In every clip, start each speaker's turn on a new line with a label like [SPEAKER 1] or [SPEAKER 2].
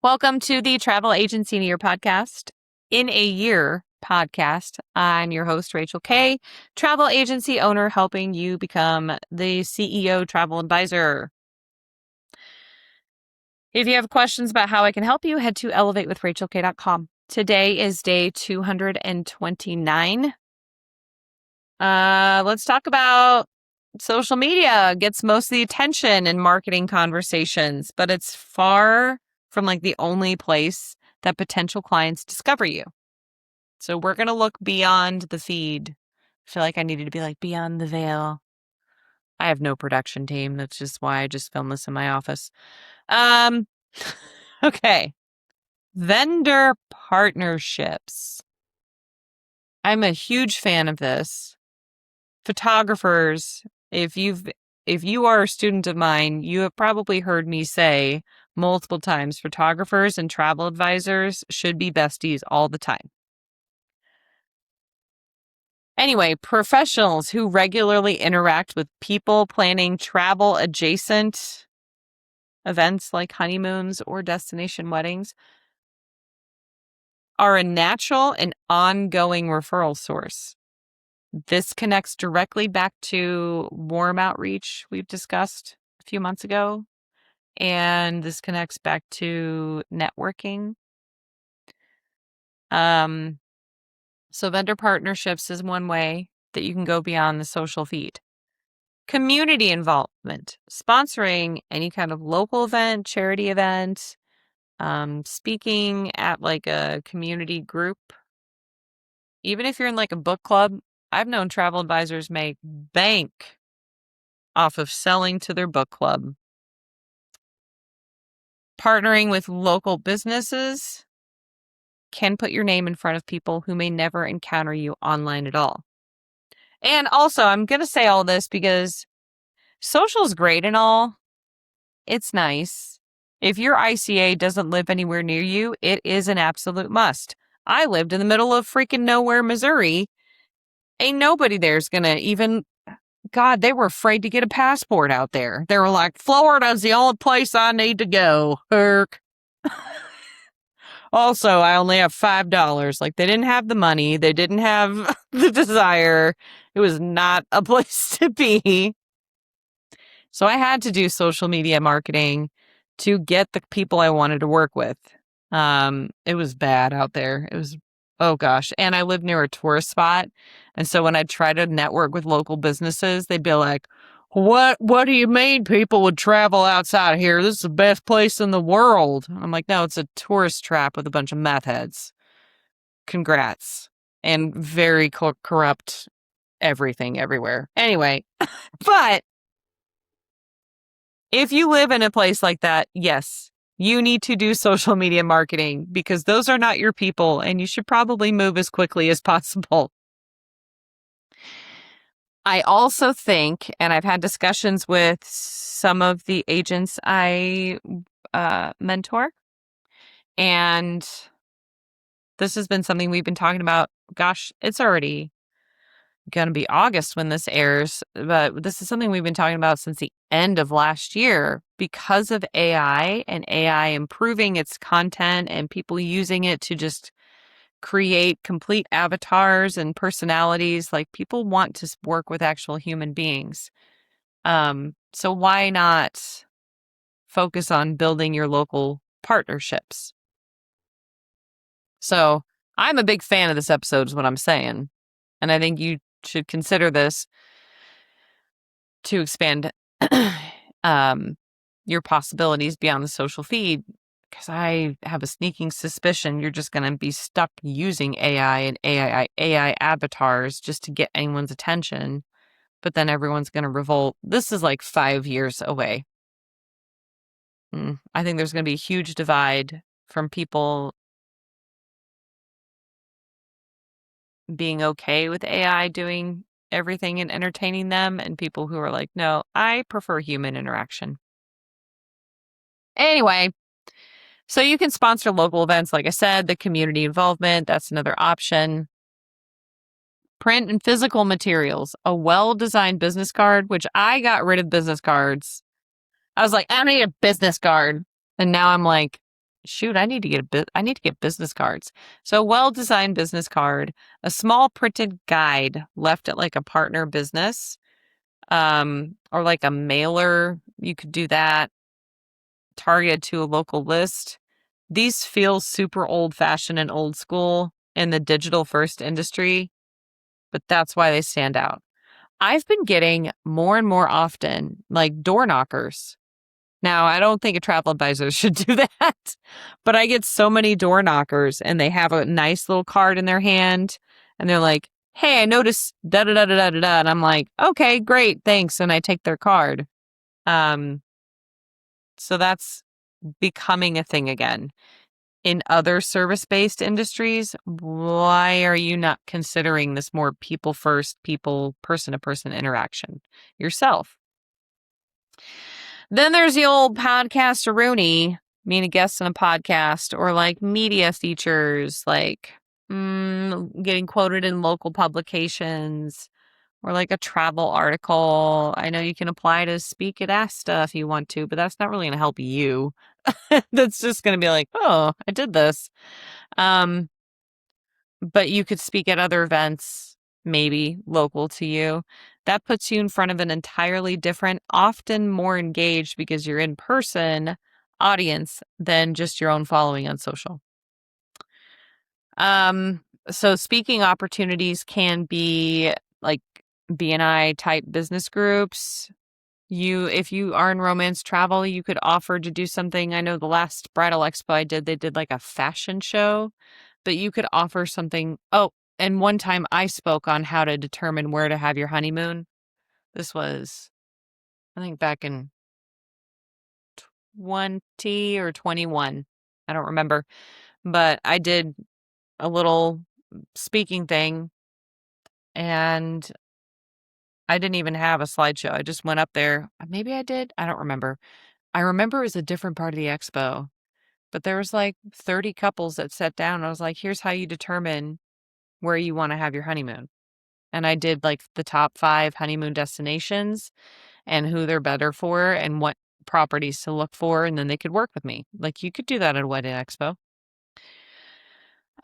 [SPEAKER 1] Welcome to the Travel Agency in a Year podcast. In a Year podcast. I'm your host, Rachel Kay, travel agency owner, helping you become the CEO travel advisor. If you have questions about how I can help you, head to elevatewithrachelk.com. Today is day 229. Let's talk about social media. Gets most of the attention in marketing conversations, but it's far from the only place that potential clients discover you. So we're going to look beyond the feed. I feel like I needed to be beyond the veil. I have no production team. That's just why I just film this in my office. Okay. Vendor partnerships. I'm a huge fan of this. Photographers, if you are a student of mine, you have probably heard me say multiple times, photographers and travel advisors should be besties all the time. Anyway, professionals who regularly interact with people planning travel adjacent events like honeymoons or destination weddings are a natural and ongoing referral source. This connects directly back to warm outreach we've discussed a few months ago, and this connects back to networking. So vendor partnerships is one way that you can go beyond the social feed. Community involvement, sponsoring any kind of local event, charity event, speaking at a community group. Even if you're in a book club, I've known travel advisors make bank off of selling to their book club. Partnering with local businesses can put your name in front of people who may never encounter you online at all. And also, I'm going to say all this because social's great and all. It's nice. If your ICA doesn't live anywhere near you, it is an absolute must. I lived in the middle of freaking nowhere, Missouri. Ain't nobody there's going to even... God, they were afraid to get a passport out there. They were like, Florida's the only place I need to go. Herc. Also, I only have $5. They didn't have the money. They didn't have the desire. It was not a place to be. So I had to do social media marketing to get the people I wanted to work with. It was bad out there. It was, oh gosh. And I lived near a tourist spot. And so when I'd try to network with local businesses, they'd be like, what do you mean people would travel outside of here? This is the best place in the world. I'm like, no, it's a tourist trap with a bunch of meth heads. Congrats. And very corrupt everything everywhere. Anyway, but if you live in a place like that, yes, you need to do social media marketing because those are not your people and you should probably move as quickly as possible. I also think, and I've had discussions with some of the agents I mentor, and this has been something we've been talking about. Gosh, it's already going to be August when this airs, but this is something we've been talking about since the end of last year because of AI and AI improving its content and people using it to just create complete avatars and personalities. People want to work with actual human beings. So why not focus on building your local partnerships? So I'm a big fan of this episode is what I'm saying. And I think you should consider this to expand your possibilities beyond the social feed. Because I have a sneaking suspicion you're just going to be stuck using AI and AI avatars just to get anyone's attention. But then everyone's going to revolt. This is 5 years away. I think there's going to be a huge divide from people being okay with AI doing everything and entertaining them and people who are like, no, I prefer human interaction. Anyway, so you can sponsor local events. Like I said, the community involvement, that's another option. Print and physical materials, a well-designed business card, which I got rid of business cards. I was like, I don't need a business card. And now I'm like, shoot, I need to get business cards. So a well-designed business card, a small printed guide left at like a partner business, or like a mailer, you could do that, targeted to a local list. These feel super old-fashioned and old school in the digital first industry, but that's why they stand out. I've been getting more and more often like door knockers. Now, I don't think a travel advisor should do that, but I get so many door knockers and they have a nice little card in their hand and they're like, hey, I noticed da da da da da da da. And I'm like, okay, great, thanks. And I take their card. So that's becoming a thing again. In other service-based industries, why are you not considering this more people first, person-to-person interaction yourself? Then there's the old podcast-a-rooney, being a guest on a podcast, or like media features, like getting quoted in local publications, or like a travel article. I know you can apply to speak at ASTA if you want to, but that's not really going to help you. That's just going to be like, oh, I did this. But you could speak at other events, maybe local to you. That puts you in front of an entirely different, often more engaged because you're in person audience than just your own following on social. So speaking opportunities can be like BNI type business groups. If you are in romance travel, you could offer to do something. I know the last bridal expo I did, they did like a fashion show, but you could offer something. Oh, and one time I spoke on how to determine where to have your honeymoon. This was, I think, back in 20 or 21. I don't remember, but I did a little speaking thing and I didn't even have a slideshow. I just went up there. Maybe I did. I don't remember. I remember it was a different part of the expo, but there was like 30 couples that sat down. I was like, here's how you determine where you want to have your honeymoon. And I did like the top 5 honeymoon destinations and who they're better for and what properties to look for. And then they could work with me. Like you could do that at a wedding expo.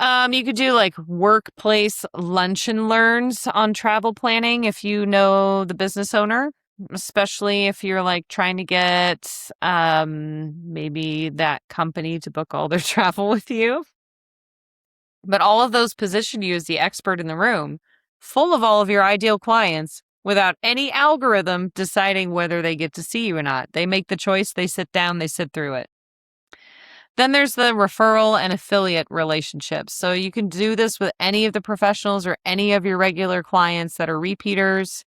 [SPEAKER 1] You could do like workplace lunch and learns on travel planning if you know the business owner, especially if you're like trying to get maybe that company to book all their travel with you. But all of those position you as the expert in the room, full of all of your ideal clients without any algorithm deciding whether they get to see you or not. They make the choice, they sit down, they sit through it. Then there's the referral and affiliate relationships. So you can do this with any of the professionals or any of your regular clients that are repeaters.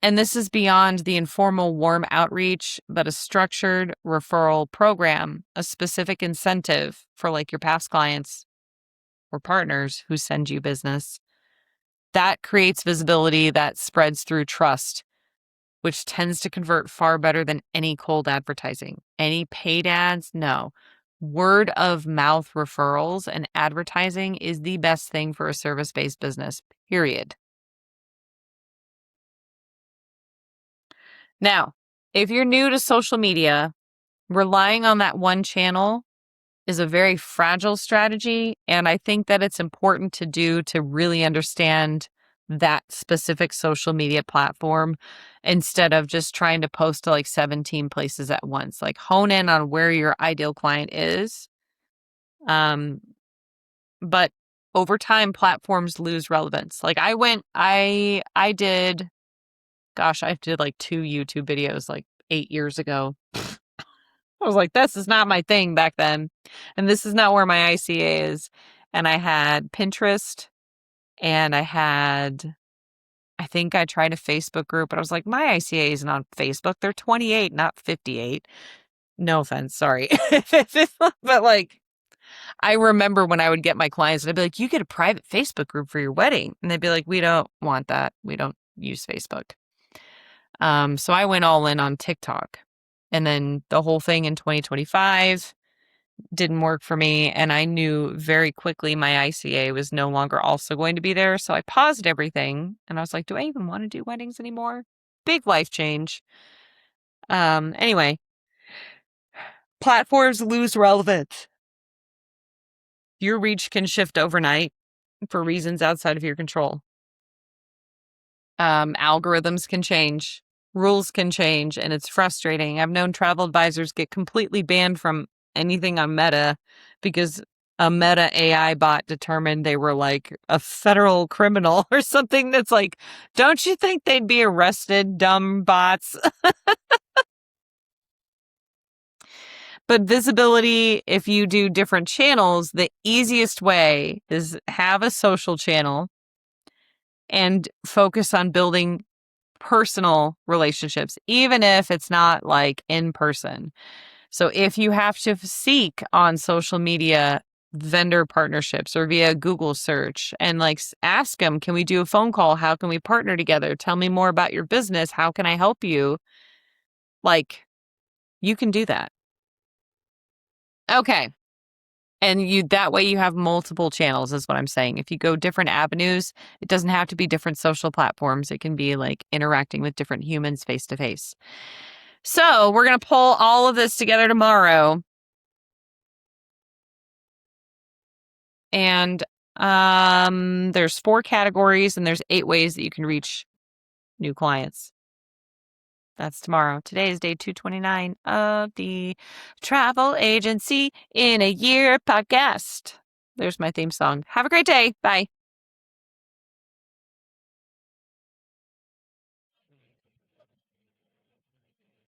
[SPEAKER 1] And this is beyond the informal warm outreach, but a structured referral program, a specific incentive for like your past clients or partners who send you business. That creates visibility that spreads through trust, which tends to convert far better than any cold advertising. Any paid ads? No. Word of mouth referrals and advertising is the best thing for a service-based business, period. Now, if you're new to social media, relying on that one channel is a very fragile strategy. And I think that it's important to do to really understand that specific social media platform instead of just trying to post to like 17 places at once. Like hone in on where your ideal client is. But over time, platforms lose relevance. Like I did like 2 YouTube videos like 8 years ago. I was like, this is not my thing back then. And this is not where my ICA is. And I had Pinterest and I think I tried a Facebook group, but I was like, my ICA isn't on Facebook. They're 28, not 58. No offense. Sorry. But like, I remember when I would get my clients and I'd be like, you get a private Facebook group for your wedding. And they'd be like, we don't want that. We don't use Facebook. So I went all in on TikTok. And then the whole thing in 2025 didn't work for me. And I knew very quickly my ICA was no longer also going to be there. So I paused everything and I was like, do I even want to do weddings anymore? Big life change. Anyway, Platforms lose relevance. Your reach can shift overnight for reasons outside of your control. Algorithms can change, rules can change, and it's frustrating. I've known travel advisors get completely banned from anything on Meta because a Meta AI bot determined they were like a federal criminal or something. That's like, don't you think they'd be arrested, dumb bots? But visibility, if you do different channels, the easiest way is have a social channel and focus on building personal relationships, even if it's not like in person. So if you have to seek on social media vendor partnerships or via Google search and like ask them, can we do a phone call? How can we partner together? Tell me more about your business. How can I help you? Like, you can do that. Okay. And that way you have multiple channels is what I'm saying. If you go different avenues, it doesn't have to be different social platforms. It can be like interacting with different humans face to face. So we're going to pull all of this together tomorrow. And there's 4 categories and there's 8 ways that you can reach new clients. That's tomorrow. Today is day 229 of the Travel Agency in a Year podcast. There's my theme song. Have a great day. Bye.